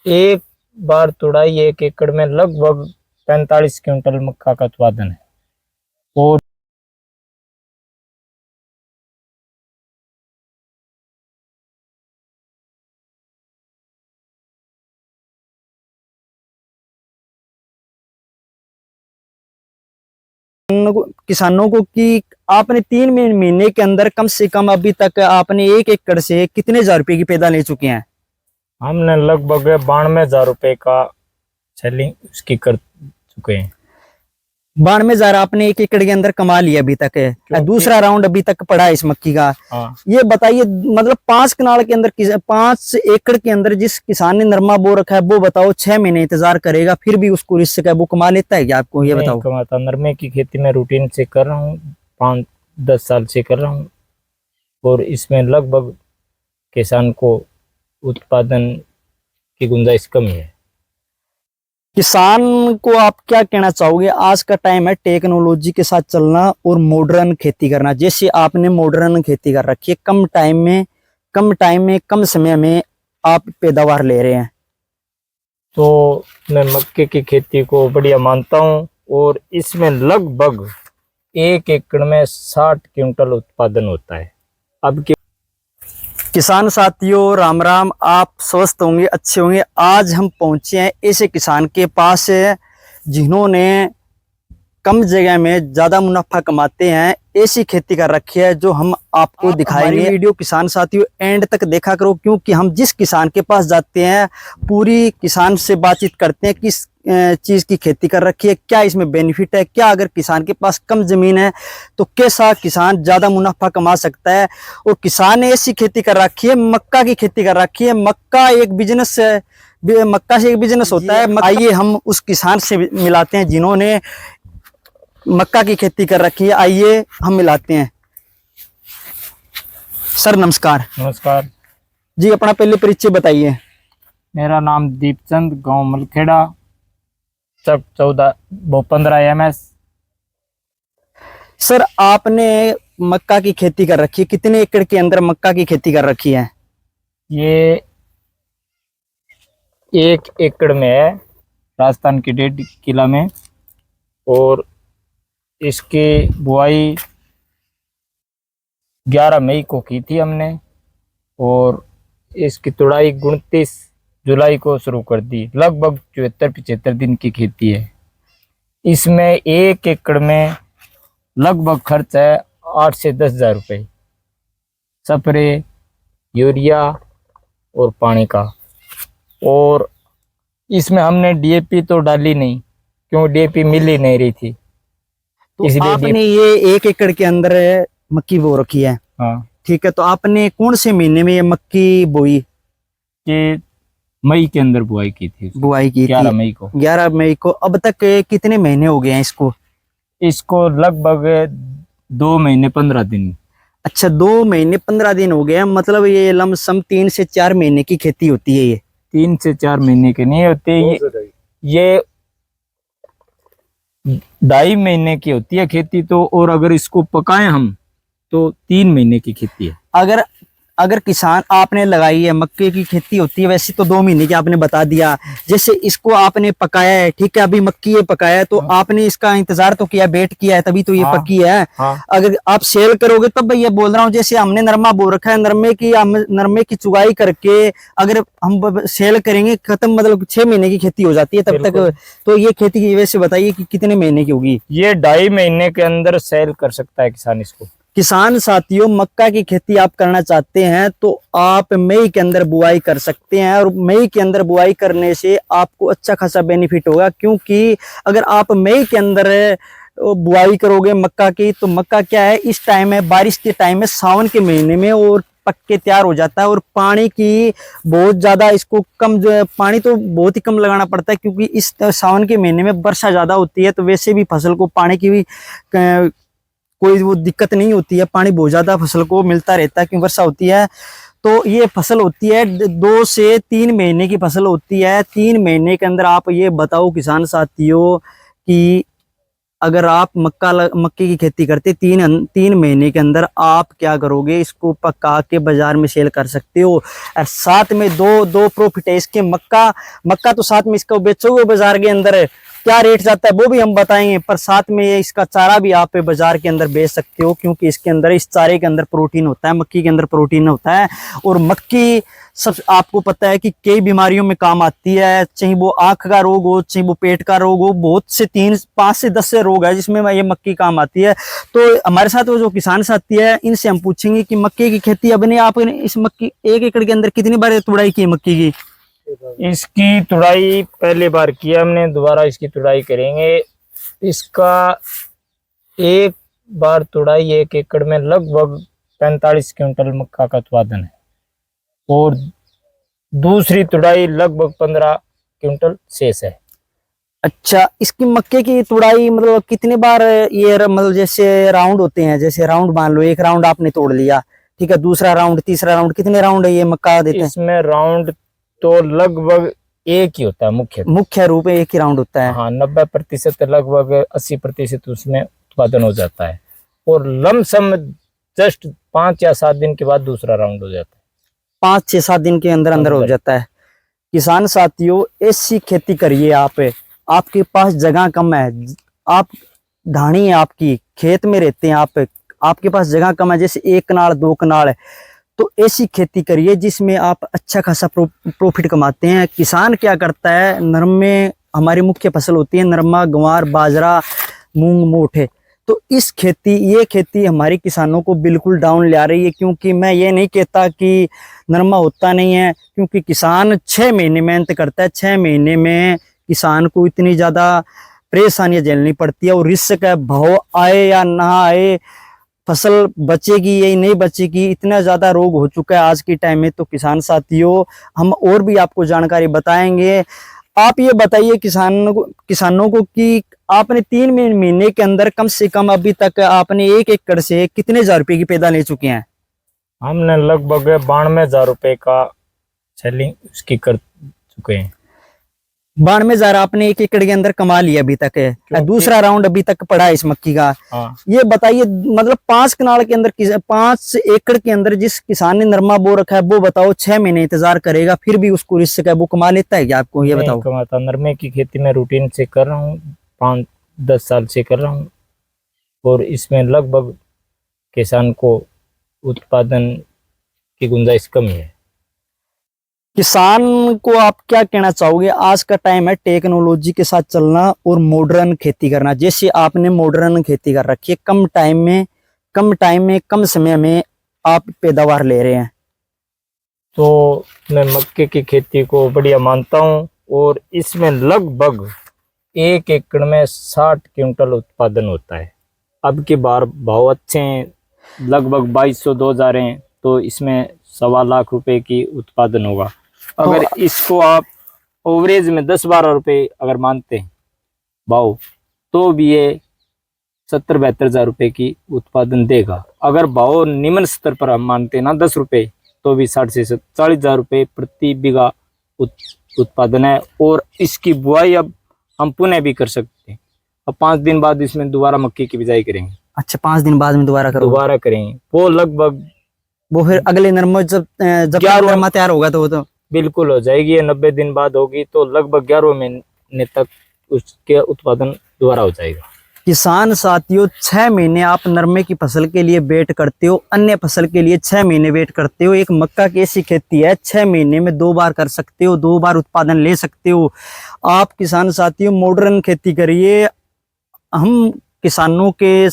एक बार तुड़ाई 1 एकड़ में लगभग 45 क्विंटल मक्का का उत्पादन है। और किसानों को कि आपने 3 महीने के अंदर कम से कम अभी तक आपने 1 एकड़ से कितने हजार रुपए की पैदा ले चुके हैं? हमने लगभग 92,000 रुपए का सेलिंग उसकी कर चुके हैं। 92,000 आपने 1 एकड़ के अंदर कमा लिया अभी तक है। दूसरा राउंड अभी तक पड़ा है इस मक्की का। हाँ। ये बताइए, मतलब 5 कनाल के अंदर 5 एकड़ के अंदर जिस किसान ने नरमा बो रखा है वो बताओ 6 महीने इंतजार करेगा फिर भी उसको रिस्क है, वो कमा लेता है क्या? आपको ये बताओ। कमाता, नरमे की खेती में रूटीन से कर रहा हूँ, 5-10 साल से कर रहा हूँ। और इसमें लगभग किसान को उत्पादन की गुंजाइश कम है। किसान को आप क्या कहना चाहोगे? आज का टाइम है टेक्नोलॉजी के साथ चलना और मॉडर्न खेती करना। जैसे आपने मॉडर्न खेती कर रखी है, कम समय में आप पैदावार ले रहे हैं। तो मैं मक्के की खेती को बढ़िया मानता हूँ और इसमें लगभग 1 एकड़ में 60 क्विंटल उत्पादन होता है। अब के किसान साथियों, राम राम। आप स्वस्थ होंगे, अच्छे होंगे। आज हम पहुंचे हैं ऐसे किसान के पास जिन्होंने कम जगह में ज्यादा मुनाफा कमाते हैं, ऐसी खेती कर रखी है जो हम आपको दिखाएंगे। वीडियो किसान साथियों एंड तक देखा करो, क्योंकि हम जिस किसान के पास जाते हैं पूरी किसान से बातचीत करते हैं किस चीज की खेती कर रखी है, क्या इसमें बेनिफिट है, क्या अगर किसान के पास कम जमीन है तो कैसा किसान ज्यादा मुनाफा कमा सकता है। और किसान ने ऐसी खेती कर रखी है, मक्का की खेती कर रखी है। मक्का एक बिजनेस है, मक्का से एक बिजनेस होता है। आइए हम उस किसान से मिलाते हैं जिन्होंने मक्का की खेती कर रखी है। आइए हम मिलाते हैं। सर नमस्कार। नमस्कार जी, अपना पहले परिचय बताइए। मेरा नाम दीपचंद, गांव मलखेड़ा, चक 15 MS। सर आपने मक्का की खेती कर रखी है, कितने एकड़ के अंदर मक्का की खेती कर रखी है? ये 1 एकड़ में है, राजस्थान के 1.5 किला में। और इसकी बुआई 11 मई को की थी हमने और इसकी तुड़ाई 29 जुलाई को शुरू कर दी। लगभग 74-75 दिन की खेती है। इसमें 1 एकड़ में लगभग खर्च है 8 से 10 हजार रुपये, स्प्रे, यूरिया और पानी का। और इसमें हमने DAP तो डाली नहीं, क्यों DAP मिल ही नहीं रही थी। तो आपने ये 1 एकड़ के अंदर मक्की बो रखी है। हाँ ठीक है, तो आपने कौन से महीने में ये मक्की बोई? कि मई के अंदर बुआई की थी। बुआई की 11 मई को। 11 मई को। अब तक कितने महीने हो गए हैं इसको? इसको लगभग 2 महीने 15 दिन। अच्छा, 2 महीने 15 दिन हो गए हैं। मतलब ये लमसम 3 से 4 महीने की खेती होती है। ये 3 से 4 महीने के नहीं होते, ये 2.5 महीने की होती है खेती तो। और अगर इसको पकाएं हम तो 3 महीने की खेती है। अगर अगर किसान आपने लगाई है, मक्के की खेती होती है वैसे तो 2 महीने की आपने बता दिया। जैसे इसको आपने पकाया है, ठीक है, अभी मक्की ये पकाया है तो आपने इसका इंतजार तो किया, वेट किया है, तभी तो ये पकी है। अगर आप सेल करोगे तब भाई ये बोल रहा हूँ, जैसे हमने नरमा बो रखा है, नरमे की चुगाई करके अगर हम सेल करेंगे खत्म, मतलब 6 महीने की खेती हो जाती है तब तक। तो ये खेती की वजह से बताइए कि कितने महीने की होगी? ये 2.5 महीने के अंदर सेल कर सकता है किसान इसको। किसान साथियों, मक्का की खेती आप करना चाहते हैं तो आप मई के अंदर बुआई कर सकते हैं। और मई के अंदर बुआई करने से आपको अच्छा खासा बेनिफिट होगा, क्योंकि अगर आप मई के अंदर बुआई करोगे मक्का की तो मक्का क्या है, इस टाइम है बारिश के टाइम में, सावन के महीने में, और पक के तैयार हो जाता है। और पानी की बहुत ज्यादा इसको कम, पानी तो बहुत ही कम लगाना पड़ता है, क्योंकि इस सावन के महीने में वर्षा ज्यादा होती है। तो वैसे भी फसल को पानी की भी कोई वो दिक्कत नहीं होती है, पानी बहुत ज्यादा फसल को मिलता रहता है क्योंकि वर्षा होती है। तो ये फसल होती है 2 से 3 महीने की फसल होती है। 3 महीने के अंदर आप ये बताओ किसान साथियों कि अगर आप मक्के की खेती करते 3 महीने के अंदर आप क्या करोगे, इसको पका के बाजार में सेल कर सकते हो। और साथ में दो प्रॉफिट है इसके। मक्का तो साथ में इसको बेचोगे बाजार के अंदर, क्या रेट जाता है वो भी हम बताएंगे, पर साथ में ये इसका चारा भी आप बाजार के अंदर बेच सकते हो, क्योंकि इसके अंदर, इस चारे के अंदर प्रोटीन होता है, मक्की के अंदर प्रोटीन होता है। और मक्की सब आपको पता है कि कई बीमारियों में काम आती है, चाहे वो आंख का रोग हो, चाहे वो पेट का रोग हो, बहुत से 5 से 10 से रोग है जिसमें ये मक्की काम आती है। तो हमारे साथ वो जो किसान साथी है, इनसे हम पूछेंगे कि मक्के की खेती अपने आपने इस मक्की 1 एकड़ के अंदर कितनी बार तुड़ाई की मक्की की? इसकी तुड़ाई पहली बार की हमने, दोबारा इसकी तुड़ाई करेंगे। इसका एक बार तुड़ाई 1 एकड़ में लगभग 45 क्विंटल मक्का का उत्पादन है, और दूसरी तुड़ाई लगभग 15 क्विंटल शेष है। अच्छा, इसकी मक्के की तुड़ाई मतलब कितने बार ये मतलब जैसे राउंड होते हैं, जैसे राउंड मान लो 1 राउंड आपने तोड़ लिया, ठीक है, दूसरा राउंड, तीसरा राउंड, कितने राउंड है ये मक्का देते हैं? इसमें राउंड तो लगभग एक ही होता है, मुख्य रूप में 1 ही राउंड होता है। हाँ, 90% लगभग 80% उसमें उत्पादन हो जाता है, और लमसम जस्ट 5 या 7 दिन के बाद दूसरा राउंड हो जाता है। 5 से 7 दिन के अंदर अंदर हो जाता है। किसान साथियों, ऐसी खेती करिए आप, आपके पास जगह कम है, आप धानी है, आपकी खेत में रहते हैं आप, आपके पास जगह कम है, जैसे 1 कनाल 2 कनाल है, तो ऐसी खेती करिए जिसमें आप अच्छा खासा प्रॉफिट कमाते हैं। किसान क्या करता है, नरमे हमारी मुख्य फसल होती है, नरमा, ग्वार, बाजरा, मूंग, मोठ। तो ये खेती हमारे किसानों को बिल्कुल डाउन ले आ रही है, क्योंकि मैं ये नहीं कहता कि नरमा होता नहीं है, क्योंकि किसान 6 महीने मेहनत करता है, 6 महीने में किसान को इतनी ज्यादा परेशानियां झेलनी पड़ती है, और रिस्क है, भाव आए या ना आए, फसल बचेगी या नहीं बचेगी, इतना ज्यादा रोग हो चुका है आज के टाइम में। तो किसान साथियों, हम और भी आपको जानकारी बताएंगे। आप ये बताइए किसानों को कि आपने 3 महीने के अंदर कम से कम अभी तक आपने 1 एकड़ से कितने हजार रुपए की पैदा ले चुके हैं? हमने लगभग 92,000 रुपए का सेलिंग उसकी कर चुके हैं। 92,000 आपने 1 एकड़ के अंदर कमा लिया अभी तक है। दूसरा राउंड अभी तक पड़ा है इस मक्की का। हाँ। ये बताइए, मतलब 5 कनाल के अंदर 5 एकड़ के अंदर जिस किसान ने नरमा बो रखा है, वो बताओ 6 महीने इंतजार करेगा फिर भी उसको रिस्क है, वो कमा लेता है क्या? आपको ये बताओ। कमाता, नरमे की खेती में रूटीन से कर रहा हूँ, 5-10 साल से कर रहा हूँ, और इसमें लगभग किसान को उत्पादन की गुंजाइश कम है। किसान को आप क्या कहना चाहोगे? आज का टाइम है टेक्नोलॉजी के साथ चलना और मॉडर्न खेती करना। जैसे आपने मॉडर्न खेती कर रखी है, कम टाइम में कम समय में आप पैदावार ले रहे हैं, तो मैं मक्के की खेती को बढ़िया मानता हूँ, और इसमें लगभग 1 एकड़ में 60 क्विंटल उत्पादन होता है। अब की बार भाव अच्छे हैं, लगभग 2200-2000 हैं, तो इसमें 1.25 लाख रुपए की उत्पादन होगा। अगर इसको आप ओवरेज में 10-12 रुपए अगर मानते हैं भाव, तो भी ये 70-72 हजार रुपए की उत्पादन देगा। अगर भाव निम्न स्तर पर हम मानते हैं ना 10 रुपए, तो भी 60 से 40 हजार रुपए प्रति बीघा उत्पादन है। और इसकी बुआई अब हम पुनः भी कर सकते हैं। अब 5 दिन बाद इसमें दोबारा मक्की की बिजाई करेंगे। अच्छा, 5 दिन बाद में दोबारा करेंगे। वो लगभग वो फिर अगले नरमा जब नरमा तैयार होगा तो वो तो बिल्कुल हो जाएगी। ये 90 दिन बाद होगी, तो लगभग 11वें महीने तक उसके उत्पादन दोबारा हो जाएगा। किसान साथियों, 6 महीने आप नरमे की फसल के लिए वेट करते हो, अन्य फसल के लिए 6 महीने वेट करते हो। एक मक्का की ऐसी खेती है 6 महीने में 2 बार कर सकते हो, 2 बार उत्पादन ले सकते हो। आप किसान साथियों मॉडर्न खेती करिए। हम किसानों के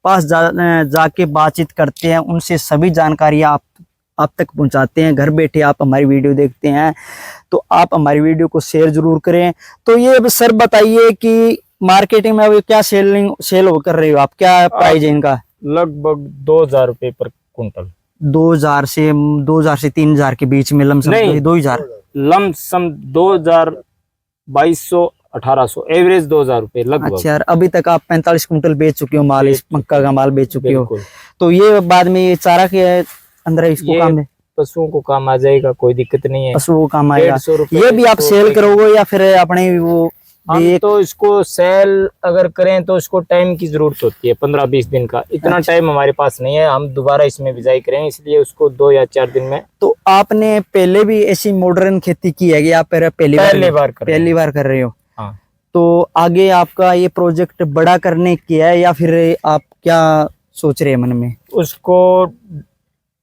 पास जाके बातचीत करते हैं, उनसे सभी जानकारियां आप तक पहुंचाते हैं। घर बैठे आप हमारी वीडियो देखते हैं, तो आप हमारी वीडियो को शेयर जरूर करें। तो ये सर बताइए कि मार्केटिंग में अभी क्या सेल कर रहे हो आप, क्या प्राइस है इनका? लगभग 2,000 रुपए पर कुंटल। 2,000 से 3,000 के बीच में लमसम? 2,000 लमसम 2,000, 2,200, 1,800, एवरेज 2,000 रुपए लगभग। अच्छा यार, अभी तक आप 45 कुंटल बेच चुके हो माल, इस मक्का का माल बेच चुके हो। तो ये बाद में ये चारा के अंदर इसको काम है, पशुओं को काम आ जाएगा, कोई दिक्कत नहीं है। पशुओं को काम आएगा। 150 रुपए ये भी आप सेल करोगे या फिर अपने वो हम एक तो इसको सेल अगर करें तो इसको टाइम की जरूरत होती है, 15-20 दिन का। इतना अच्छा। टाइम हमारे पास नहीं है, हम दोबारा इसमें बिजाई करें, इसलिए उसको 2 या 4 दिन में तो आपने पहले भी ऐसी मॉडर्न खेती की है कि आप पहली बार कर रहे हैं। पहली बार कर रहे हो? हाँ। तो आगे आपका ये प्रोजेक्ट बड़ा करने की है या फिर आप क्या सोच रहे हैं मन में? उसको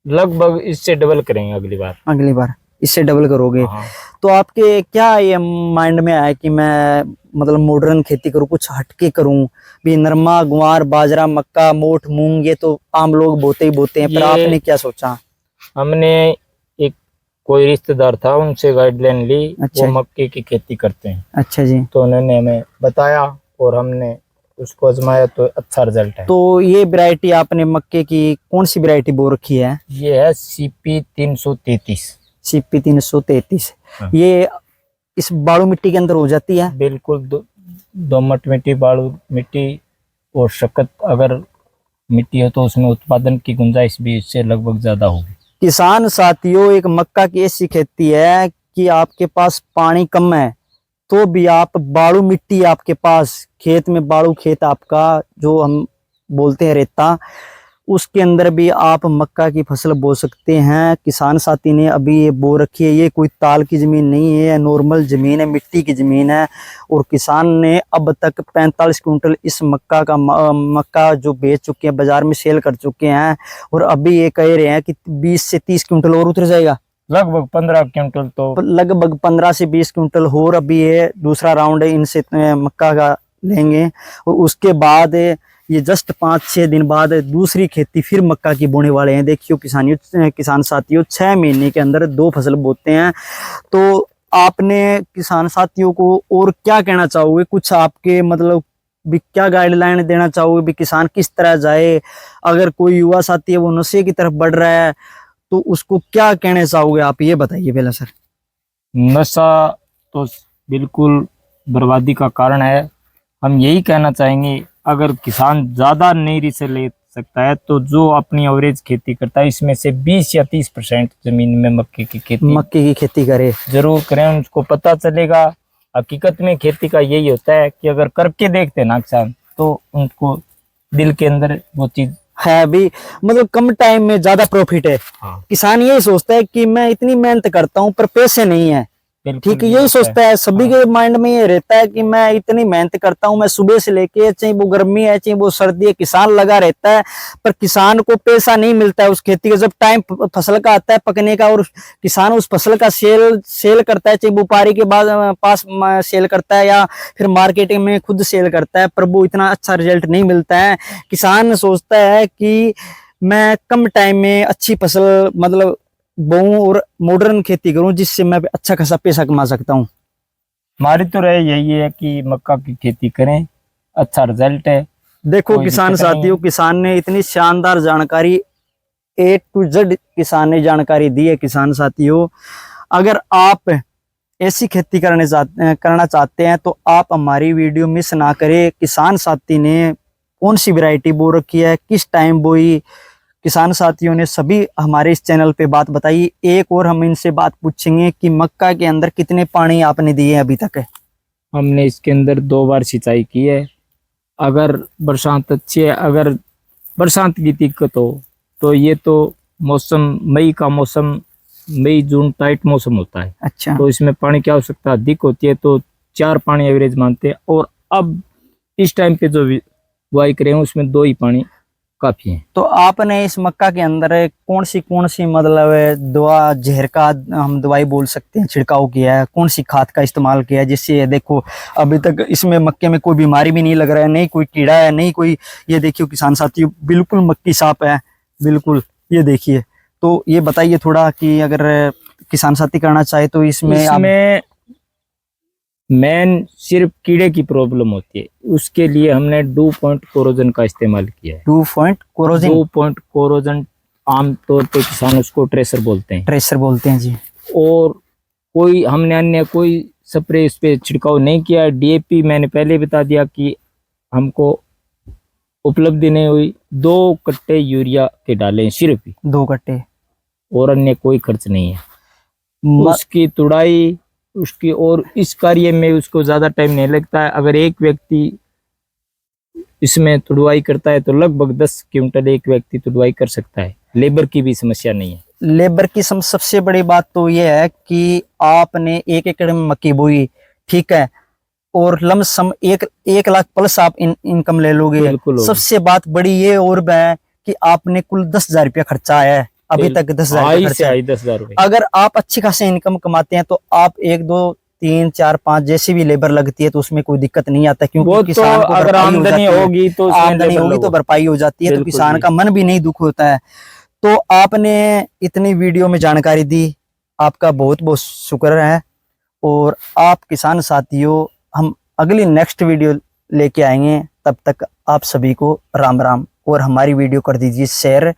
लगभग इससे डबल करेंगे अगली बार। अगली बार इससे डबल करोगे? हाँ। तो आपके क्या ये माइंड में आया कि मैं मतलब मॉडर्न खेती करूं, कुछ हटके करूं? भी नरमा, गुआर, बाजरा, मक्का, मोठ, मूंग ये तो आम लोग बोते ही बोते हैं, पर ये आपने क्या सोचा? हमने एक कोई रिश्तेदार था, उनसे गाइडलाइन ली। अच्छा। वो मक्के की खेती करते हैं, अच्छा जी। तो उन्होंने हमें बताया और हमने उसको आजमाया, तो अच्छा रिजल्ट है। तो ये वैरायटी आपने मक्के की कौन सी वैरायटी बो रखी है? ये है CP 333। CP 333। हाँ। ये इस बालू मिट्टी के अंदर हो जाती है? बिल्कुल दोमट मिट्टी, बालू मिट्टी और शक्कत अगर मिट्टी हो तो उसमें उत्पादन की गुंजाइश भी इससे लगभग ज्यादा होगी। किसान साथियों, एक मक्का की ऐसी खेती है कि आपके पास पानी कम है तो भी आप बालू मिट्टी, आपके पास खेत में बालू खेत आपका जो हम बोलते हैं रेता, उसके अंदर भी आप मक्का की फसल बो सकते हैं। किसान साथी ने अभी ये बो रखी है, ये कोई ताल की जमीन नहीं है, नॉर्मल जमीन है, मिट्टी की जमीन है। और किसान ने अब तक 45 कुंटल इस मक्का जो बेच चुके हैं, बाजार में सेल कर चुके हैं। और अभी ये कह रहे हैं कि 20 से 30 कुंटल और उतर जाएगा। लगभग 15 क्विंटल तो लगभग 15 से 20 कुंटल और अभी ये दूसरा राउंड है इनसे मक्का का लेंगे। और उसके बाद ये जस्ट 5-6 दिन बाद दूसरी खेती फिर मक्का की बोने वाले हैं। देखियो किसान साथियों, 6 महीने के अंदर 2 फसल बोते हैं। तो आपने किसान साथियों को और क्या कहना चाहोगे? कुछ आपके मतलब भी क्या गाइडलाइन देना चाहोगे भी किसान किस तरह जाए? अगर कोई युवा साथी है वो नशे की तरफ बढ़ रहा है तो उसको क्या कहना चाहोगे आप, ये बताइए पहले सर। नशा तो बिल्कुल बर्बादी का कारण है। हम यही कहना चाहेंगे, अगर किसान ज्यादा नहीं से ले सकता है तो जो अपनी एवरेज खेती करता है इसमें से 20 या 30% जमीन में मक्के की खेती करे जरूर करें। उनको पता चलेगा हकीकत में खेती का यही होता है कि अगर करके देखते ना किसान तो उनको दिल के अंदर वो चीज है भी, मतलब कम टाइम में ज्यादा प्रॉफिट है। हाँ। किसान यही सोचता है कि मैं इतनी मेहनत करता हूँ पर पैसे नहीं है। ठीक है, यही सोचता है, सभी के माइंड में ये रहता है कि मैं इतनी मेहनत करता हूँ, मैं सुबह से लेके, चाहे वो गर्मी है चाहे वो सर्दी है, किसान लगा रहता है पर किसान को पैसा नहीं मिलता है उस खेती का। जब टाइम फसल का आता है पकने का और किसान उस फसल का सेल करता है, चाहे व्यापारी के पास सेल करता है या फिर मार्केटिंग में खुद सेल करता है, पर वो इतना अच्छा रिजल्ट नहीं मिलता है। किसान सोचता है कि मैं कम टाइम में अच्छी फसल मतलब बोऊं और मॉडर्न खेती करूं जिससे मैं अच्छा खासा पैसा कमा सकता हूं। हमारी तो राय यही है कि मक्का की खेती करें, अच्छा रिजल्ट है। देखो किसान साथियों, किसान ने इतनी शानदार जानकारी A to Z किसान ने जानकारी दी है। किसान साथियों, अगर आप ऐसी खेती करना चाहते हैं तो आप हमारी वीडियो मिस ना करें। किसान साथी ने कौन सी वैरायटी बो रखी है, किस टाइम बोई, किसान साथियों ने सभी हमारे इस चैनल पे बात बताई। एक और हम इनसे बात पूछेंगे कि मक्का के अंदर कितने पानी आपने दिए अभी तक है? हमने इसके अंदर 2 बार सिंचाई की है। अगर बरसात अच्छी है, अगर बरसात की दिक्कत हो तो ये तो मौसम मई का मौसम, मई जून टाइट मौसम होता है। अच्छा। तो इसमें पानी की आवश्यकता अधिक होती है, तो 4 पानी एवरेज मानते हैं। और अब इस टाइम पे जो बुआई करें उसमें 2 ही पानी काफी है। तो आपने इस मक्का के अंदर कौन सी मतलब दवा, जहर का हम दवाई बोल सकते हैं, छिड़काव किया है? कौन सी खाद का इस्तेमाल किया है जिससे देखो अभी तक इसमें मक्के में कोई बीमारी भी नहीं लग रहा है, नहीं कोई कीड़ा है, नहीं कोई, ये देखियो किसान साथियों बिल्कुल मक्की साफ है, बिल्कुल ये देखिए। तो ये बताइए थोड़ा कि अगर किसान साथी करना चाहे तो इसमें मेन सिर्फ कीड़े की प्रॉब्लम होती है, उसके लिए हमने 2 पॉइंट कोरोजन का इस्तेमाल किया है। 2 पॉइंट कोरोजन आमतौर पे किसान उसको ट्रेसर बोलते हैं जी। और कोई हमने अन्य कोई स्प्रे इस पे छिड़काव नहीं किया। DAP मैंने पहले बता दिया कि हमको उपलब्धि नहीं हुई। 2 कट्टे यूरिया के डाले हैं, सिर्फ ही 2 कट्टे, और अन्य कोई खर्च नहीं है। उसकी तुड़ाई उसकी, और इस कार्य में उसको ज्यादा टाइम नहीं लगता है। अगर एक व्यक्ति इसमें तुड़वाई करता है तो लगभग 10 क्विंटल एक व्यक्ति तुड़वाई कर सकता है। लेबर की भी समस्या नहीं है। लेबर की सबसे बड़ी बात तो ये है कि आपने 1 एकड़ में मक्की बोई, ठीक है, और लमसम 1 लाख प्लस आप इनकम ले लोगे। बिल्कुल होगा। सबसे बात बड़ी ये और है कि आपने कुल 10,000 रुपया खर्चा है अभी तक। 10,000 आई से खर्चा आई 10,000 रुपए। अगर आप अच्छी खासी इनकम कमाते हैं तो आप 1 2 3 4 5 जैसी भी लेबर लगती है तो उसमें कोई दिक्कत नहीं आता, वो क्योंकि तो किसान को अगर भरपाई हो आमदनी जाती है। होगी तो उसमें आमदनी लेबर होगी तो लगो। भरपाई हो जाती है, तो बिल्कुल किसान जी। का मन भी नहीं दुख होता है। तो आपने इतनी वीडियो में जानकारी दी, आपका बहुत बहुत शुक्र है। और आप किसान साथियों, हम अगली नेक्स्ट वीडियो लेके आएंगे। तब तक आप सभी को राम राम, और हमारी वीडियो कर दीजिए शेयर।